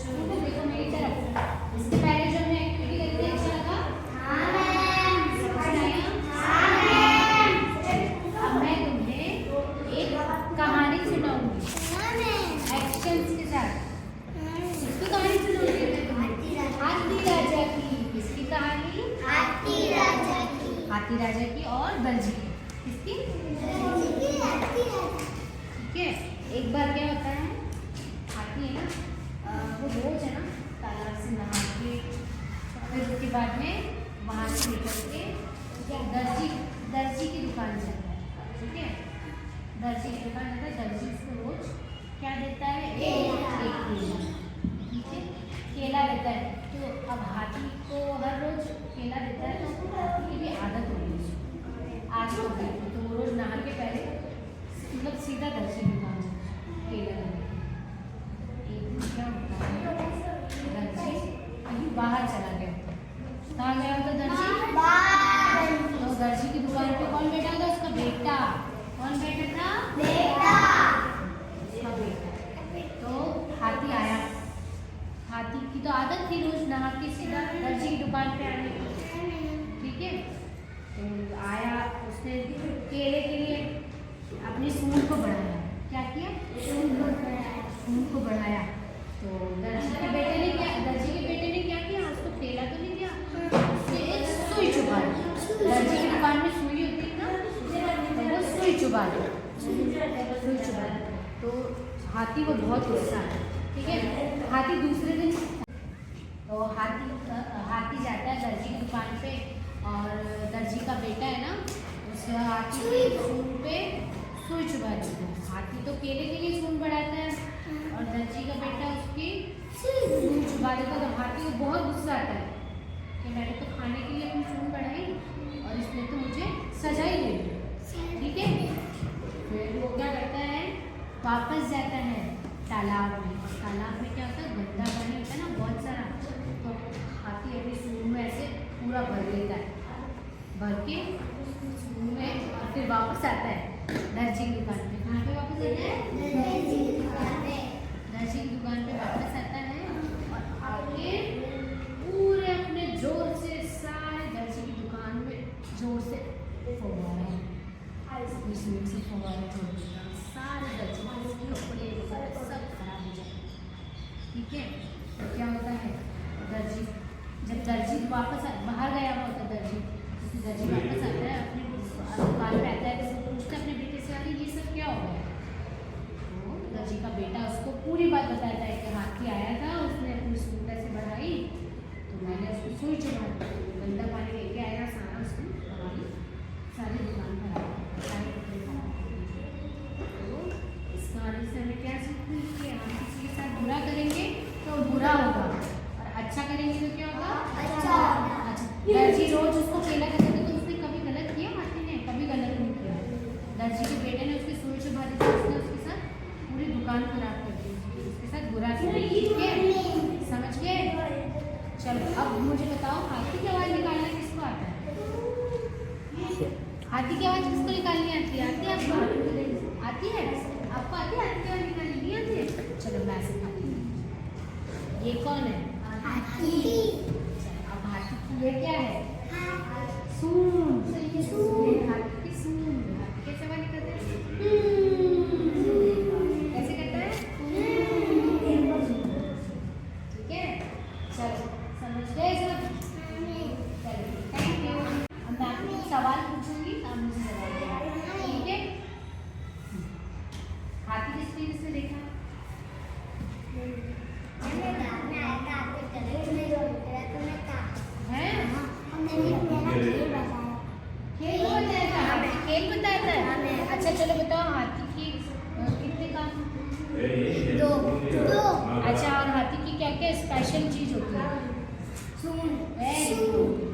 चलो देखो मेरी तरफ। इससे पहले जो हमने एक्टिविटी करी थी, अच्छा लगा? हाँ मैम। समझ आया? हाँ मैम। अब मैं तुम्हें एक कहानी सुनाऊंगी। हाँ मैम। एक्शंस के साथ। किसकी कहानी सुनाऊंगी मैं तुम्हें? हाथी राजा की। किसकी कहानी? हाथी राजा की। हाथी राजा की और दर्जी की। किसकी? दर्जी की, हाथी राजा। ठीक है। एक बार क्या होता है, हाथी है ना, वो रोज है ना तालाब से नहा के फिर उसके बाद में वहाँ से निकल के दर्जी की दुकान जाता है। ठीक है, दर्जी की दुकान जाता है। दर्जी उसको रोज क्या देता है? एक केला। ठीक है, केला देता है। तो अब हाथी को हर रोज केला देता है, तो हाथी की भी आदत हो गई, आज हो गई। तो वो रोज नहा के पहले मतलब सीधा दर्जी की दुकान केला लेने। एक दिन क्या होता है, दर्जी कहीं बाहर चला गया। कहाँ गया होता दर्जी? बाहर। तो दर्जी की दुकान पे कौन बैठा था? उसका बेटा। कौन बैठा था? बेटा। उसका बेटा। तो हाथी आया। हाथी की तो आदत थी रोज नहा के सीधा दर्जी की दुकान पे आने की। ठीक है, तो आया, उसने केले के लिए अपनी सूंड को बढ़ाया। क्या किया? सूंड को बढ़ाया। तो दर्जी के बेटे ने क्या किया? उसको केला तो नहीं दिया, उसने एक सुई चुभा दी। दर्जी की दुकान में सुई होती है ना, तो वो सुई चुभा दी। तो हाथी को बहुत गुस्सा आया। ठीक है, हाथी दूसरे दिन तो हाथी जाता है दर्जी की दुकान पे, और दर्जी का बेटा है ना, उस हाथी की सूंड पे सुई चुभा देता है। हाथी तो केले के लिए सूंड बढ़ाता है और दर्जी का बेटा उसकी सूंड चुभा देता है। तो हाथी को बहुत गुस्सा आता है कि मैंने तो खाने के लिए अपनी सूंड बढ़ाई और इसने तो मुझे सजा ही दे दी। ठीक है, फिर वो क्या करता है, वापस जाता है तालाब में। और तालाब में क्या होता है, गंदा पानी होता है ना बहुत सारा। तो हाथी अपनी सूंड में ऐसे पूरा भर लेता है, भर के सूंड में, और फिर वापस आता है दर्जी की दुकान पे। कहाँ पे वापस आता है? दर्जी की दुकान पे। दर्जी की दुकान पे वापस आता है और आके पूरे अपने जोर से सारे दर्जी की दुकान में जोर से फुवारा से फुवारा छोड़ देता है। सारे दर्जी के कपड़े सब खराब हो जाते हैं। ठीक है, तो क्या होता है, जब दर्जी वापस बाहर गया हुआ होता है, दर्जी वापस आता है अपने दुकान पे आता है, तो पूछता है अपने बेटे से, अरे ये सब क्या हो गया? तो दर्जी का बेटा उसको पूरी बात बताता है कि हाथी आया था, उसने अपनी सूंड से बढ़ाई, तो मैंने उसको सुई चुभा दी, गंदा पानी लेके आया, सारा उसने हमारी सारी दुकान खराब। तो इस कहानी से हमें क्या सीखते हैं कि हम किसी के साथ बुरा करेंगे तो बुरा होगा, और अच्छा करेंगे तो क्या होगा? अच्छा। दर्जी रोज उसको केला देते थे, तो उसने कभी गलत किया? हाथी ने कभी गलत नहीं किया। दर्जी के बेटे ने उसकी सुई चुभा दी, उसने उसके साथ पूरी दुकान खराब कर दी, उसके साथ बुरा किया। ठीक है, समझ गए? चलो अब मुझे बताओ, हाथी की आवाज़ निकालना किसको आता है? हाथी की आवाज़ किसको निकालनी आती है? आती है आपको? आती है? आपको आती है हाथी की आवाज़ निकालनी? नहीं आती है? चलो मैं सिखाती हूँ। ये कौन है? हाथी। अब हाथी की ये क्या है? सूंड। हाथी की सूंड। हाथी कैसे आवाज़ निकलता है? कैसे करता है? ठीक है, चलो समझ गए सब? चलो थैंक यू। अब मैं आपको सवाल पूछूंगी, आप मुझे जवाब देना। ठीक है, हाथी किसने देखा? खेल बताया था। अच्छा चलो बताओ, हाथी की कितने कान? दो। अच्छा, और हाथी की क्या क्या स्पेशल चीज होती है? सूंड। Very good.